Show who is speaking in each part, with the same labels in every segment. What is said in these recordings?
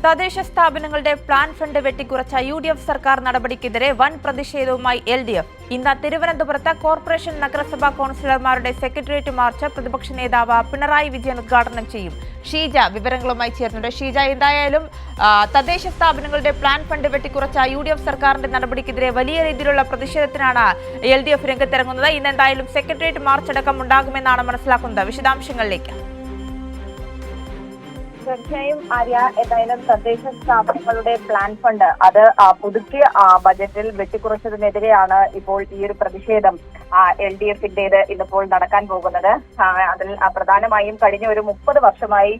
Speaker 1: തദ്ദേശ സ്ഥാപനങ്ങളുടെ plan fund വെട്ടിക്കുറച്ച UDF സർക്കാർ നടപടിക്കെതിരെ വൻ പ്രതിഷേധവുമായി LDF. ഇന്ന് തിരുവനന്തപുരത്ത് കോർപ്പറേഷൻ നഗരസഭാ കൗൺസിലർമാരുടെ സെക്രട്ടേറിയറ്റ് മാർച്ച് പ്രതിപക്ഷ നേതാവ് പിണറായി വിജയൻ ഉദ്ഘാടനം ചെയ്യും. ഷീജ വിവരങ്ങളുമായി ചേർന്നുണ്ട്. ഷീജ, എന്തായാലും തദ്ദേശ സ്ഥാപനങ്ങളുടെ പ്ലാൻ ഫണ്ട് വെട്ടിക്കുറച്ച UDF സർക്കാരിന്റെ നടപടിക്കെതിരെ വലിയ രീതിയിലുള്ള പ്രതിഷേധത്തിനാണ് LDF രംഗത്തിറങ്ങുന്നത്. ഇന്ന് എന്തായാലും സെക്രട്ടേറിയറ്റ് മാർച്ച് അടക്കം ഉണ്ടാകുമെന്നാണ് മനസ്സിലാക്കുന്നത്. വിശദാംശങ്ങളിലേക്ക്.
Speaker 2: തീർച്ചയായും ആര്യ, എന്തായാലും തദ്ദേശ സ്ഥാപനങ്ങളുടെ പ്ലാൻ ഫണ്ട് അത് പുതുക്കിയ ബജറ്റിൽ വെട്ടിക്കുറച്ചതിനെതിരെയാണ് ഇപ്പോൾ ഈ ഒരു പ്രതിഷേധം LDF-ന്റേത് ഇന്നിപ്പോൾ നടക്കാൻ പോകുന്നത്. അതിൽ പ്രധാനമായും കഴിഞ്ഞ ഒരു 30 വർഷമായി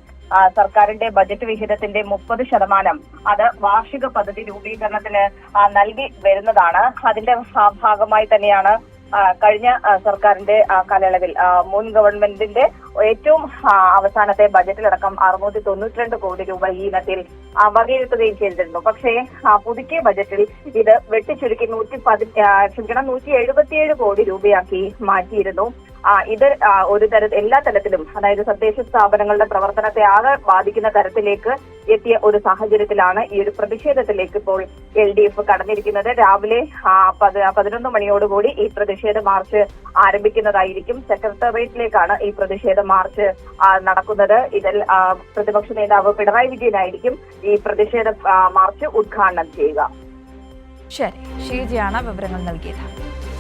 Speaker 2: സർക്കാരിന്റെ ബജറ്റ് വിഹിതത്തിന്റെ 30% അത് വാർഷിക പദ്ധതി രൂപീകരണത്തിന് നൽകി വരുന്നതാണ്. അതിന്റെ ഭാഗമായി തന്നെയാണ് കഴിഞ്ഞ സർക്കാരിന്റെ കാലയളവിൽ മുൻ ഗവൺമെന്റിന്റെ ഏറ്റവും അവസാനത്തെ ബജറ്റിലടക്കം 692 കോടി രൂപ ഈ ഇനത്തിൽ വകയിരുത്തുകയും ചെയ്തിരുന്നു. പക്ഷേ പുതുക്കിയ ബജറ്റിൽ ഇത് വെട്ടിച്ചുരുക്കി 177 കോടി രൂപയാക്കി മാറ്റിയിരുന്നു. ഇത് എല്ലാ തലത്തിലും, അതായത് തദ്ദേശ സ്ഥാപനങ്ങളുടെ പ്രവർത്തനത്തെ ആകെ ബാധിക്കുന്ന തരത്തിലേക്ക് എത്തിയ ഒരു സാഹചര്യത്തിലാണ് ഈ ഒരു പ്രതിഷേധത്തിലേക്ക് ഇപ്പോൾ LDF കടന്നിരിക്കുന്നത്. രാവിലെ 11 മണിയോടുകൂടി ഈ പ്രതിഷേധ മാർച്ച് ആരംഭിക്കുന്നതായിരിക്കും. സെക്രട്ടേറിയറ്റിലേക്കാണ് ഈ പ്രതിഷേധ മാർച്ച് നടക്കുന്നത്. ഇതിൽ പ്രതിപക്ഷ നേതാവ് പിണറായി വിജയനായിരിക്കും ഈ പ്രതിഷേധ മാർച്ച് ഉദ്ഘാടനം ചെയ്യുക.
Speaker 1: ശരി, ഷീജയാണ് വിവരങ്ങൾ നൽകിയത്.